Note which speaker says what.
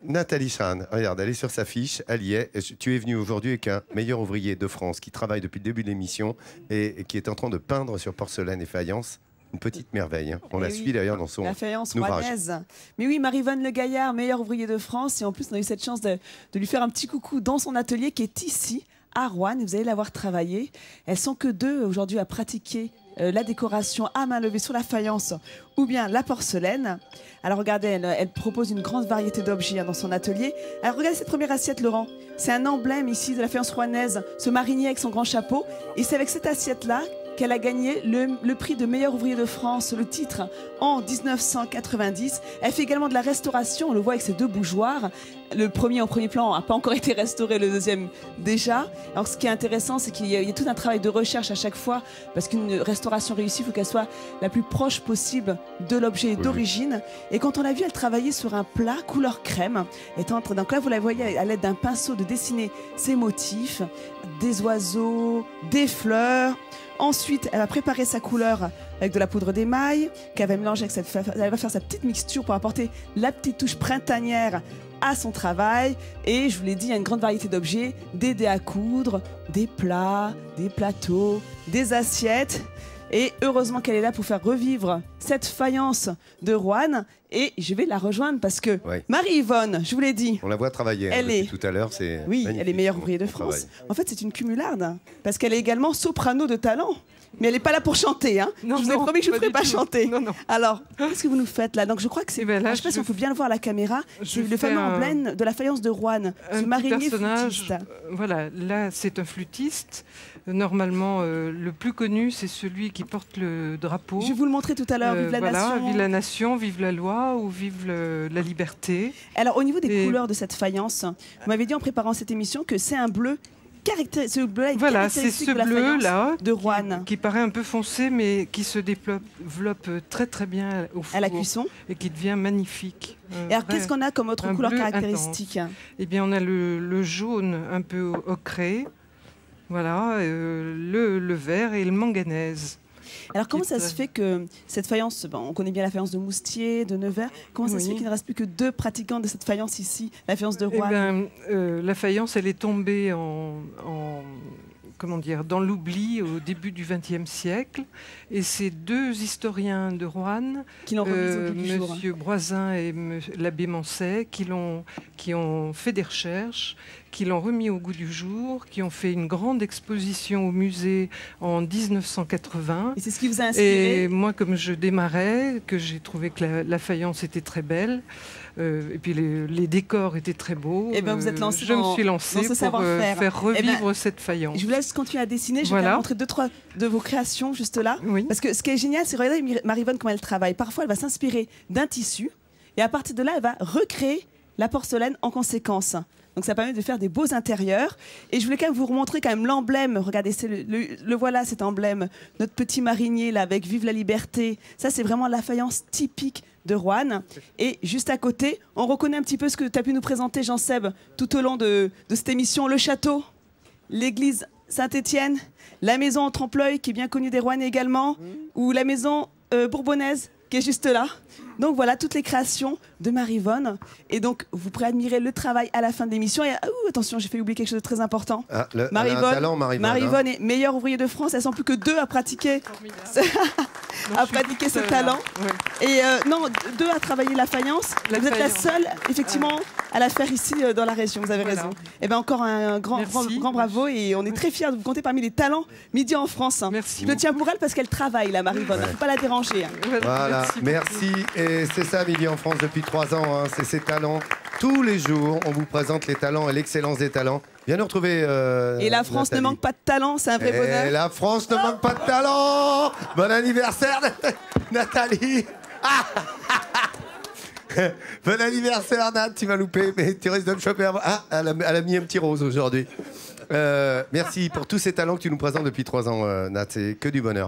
Speaker 1: Nathalie Chan, regarde, elle est sur sa fiche, elle y est. Tu es venu aujourd'hui avec un meilleur ouvrier de France qui travaille depuis le début de l'émission et qui est en train de peindre sur porcelaine et faïence. Une petite merveille. Hein. On la suit d'ailleurs dans son
Speaker 2: la faïence
Speaker 1: ouvrage.
Speaker 2: rouennaise. Mais oui, Marie-Vonne Le Gaillard, meilleur ouvrier de France. Et en plus, on a eu cette chance de lui faire un petit coucou dans son atelier qui est ici, à Roanne. Vous allez la voir travailler. Elles sont que deux aujourd'hui à pratiquer la décoration à main levée sur la faïence ou bien la porcelaine. Alors regardez, elle propose une grande variété d'objets dans son atelier. Alors regardez cette première assiette, Laurent. C'est un emblème ici de la faïence rouennaise, ce marinier avec son grand chapeau. Et c'est avec cette assiette-là qu'elle a gagné le prix de meilleur ouvrier de France, le titre, en 1990. Elle fait également de la restauration, on le voit avec ses deux bougeoirs. Le premier en premier plan n'a pas encore été restauré, le deuxième déjà. Alors ce qui est intéressant, c'est qu'il y a tout un travail de recherche à chaque fois, parce qu'une restauration réussie, il faut qu'elle soit la plus proche possible de l'objet d'origine. Et quand on l'a vu, elle travaillait sur un plat couleur crème. Donc là, vous la voyez à l'aide d'un pinceau de dessiner ses motifs, des oiseaux, des fleurs. Ensuite, elle va préparer sa couleur avec de la poudre d'émail, qu'elle va mélanger avec elle va faire sa petite mixture pour apporter la petite touche printanière à son travail. Et je vous l'ai dit, il y a une grande variété d'objets, des dés à coudre, des plats, des plateaux, des assiettes. Et heureusement qu'elle est là pour faire revivre cette faïence de Roanne. Et je vais la rejoindre parce que Marie-Yvonne, je vous l'ai dit,
Speaker 1: on la voit travailler
Speaker 2: elle est
Speaker 1: tout à l'heure.
Speaker 2: Oui, elle est meilleure ouvrière de France. En fait, c'est une cumularde parce qu'elle est également soprano de talent. Mais elle n'est pas là pour chanter. Hein. Je vous ai promis que je ne ferai pas chanter.
Speaker 3: Non.
Speaker 2: Alors, qu'est-ce que vous nous faites là? Donc, je crois que c'est. Je ne sais pas si on peut bien le voir à la caméra. C'est le fameux emblème de la faïence de Roanne. Ce marinier flûtiste.
Speaker 3: Voilà, là, c'est un flûtiste. Normalement, le plus connu, c'est celui qui porte le drapeau.
Speaker 2: Je vais vous le montrer tout à l'heure. Vive la nation.
Speaker 3: Vive la nation, vive la loi ou vive la liberté.
Speaker 2: Alors, au niveau des couleurs de cette faïence, vous m'avez dit en préparant cette émission que c'est un bleu.
Speaker 3: Voilà, c'est ce bleu-là
Speaker 2: de Roanne
Speaker 3: qui paraît un peu foncé, mais qui se développe très très bien au four
Speaker 2: à la cuisson
Speaker 3: et qui devient magnifique.
Speaker 2: Et alors, qu'est-ce qu'on a comme autre couleur caractéristique?
Speaker 3: Eh bien, on a le jaune un peu ocré, voilà, le vert et le manganèse.
Speaker 2: Alors comment ça se fait que cette faïence, on connaît bien la faïence de Moustier, de Nevers, comment ça se fait qu'il ne reste plus que deux pratiquants de cette faïence ici, la faïence de Roanne?
Speaker 3: La faïence, elle est tombée dans l'oubli au début du XXe siècle. Et ces deux historiens de Roanne,
Speaker 2: qui l'ont remise au bout du jour.
Speaker 3: Monsieur Broisin et l'abbé Manset, qui ont fait des recherches, qui l'ont remis au goût du jour, qui ont fait une grande exposition au musée en 1980.
Speaker 2: Et c'est ce qui vous a inspiré?
Speaker 3: Et moi, comme je démarrais, que j'ai trouvé que la faïence était très belle, et puis les décors étaient très beaux.
Speaker 2: Et vous êtes lancé
Speaker 3: je me suis lancée pour faire revivre cette faïence.
Speaker 2: Je vous laisse continuer à dessiner. Je vais vous montrer 2-3 de vos créations juste là.
Speaker 3: Oui.
Speaker 2: Parce que ce qui est génial, c'est regarder Marie-Vonne comment elle travaille. Parfois, elle va s'inspirer d'un tissu et à partir de là, elle va recréer la porcelaine en conséquence. Donc ça permet de faire des beaux intérieurs. Et je voulais quand même vous remontrer quand même l'emblème. Regardez, le voilà cet emblème. Notre petit marinier là avec Vive la liberté. Ça, c'est vraiment la faïence typique de Roanne. Et juste à côté, on reconnaît un petit peu ce que tu as pu nous présenter, Jean-Seb, tout au long de cette émission. Le château, l'église Saint-Étienne, la maison en trompe-l'œil qui est bien connue des Roannais également, ou la maison bourbonnaise qui est juste là. Donc voilà toutes les créations de Marie-Vonne. Et donc vous pourrez admirer le travail à la fin de l'émission. Et attention, j'ai fait oublier quelque chose de très important. Marie-Vonne est meilleure ouvrier de France. Elles sont plus que deux à pratiquer, ce talent. Ouais. Et non, deux à travailler la faïence. Vous êtes la seule, effectivement, à la faire ici dans la région. Vous avez raison. Et bien encore un grand bravo. Et on est très fiers de vous compter parmi les talents Midi en France.
Speaker 3: Merci.
Speaker 2: Je le tiens pour elle parce qu'elle travaille, la Marie-Vonne. Il ne faut pas la déranger.
Speaker 1: Voilà, merci. Et c'est ça, Midi en France, depuis 3 ans. Hein, c'est ces talents. Tous les jours, on vous présente les talents et l'excellence des talents. Viens nous retrouver.
Speaker 2: Et la France ne manque pas de talent, c'est un vrai bonheur.
Speaker 1: Et la France ne manque pas de talent. Bon anniversaire, Nathalie. Bon anniversaire, Nat. Tu vas louper, mais tu risques de me choper avant. Ah, elle a mis un petit rose aujourd'hui. Merci pour tous ces talents que tu nous présentes depuis 3 ans, Nat. C'est que du bonheur.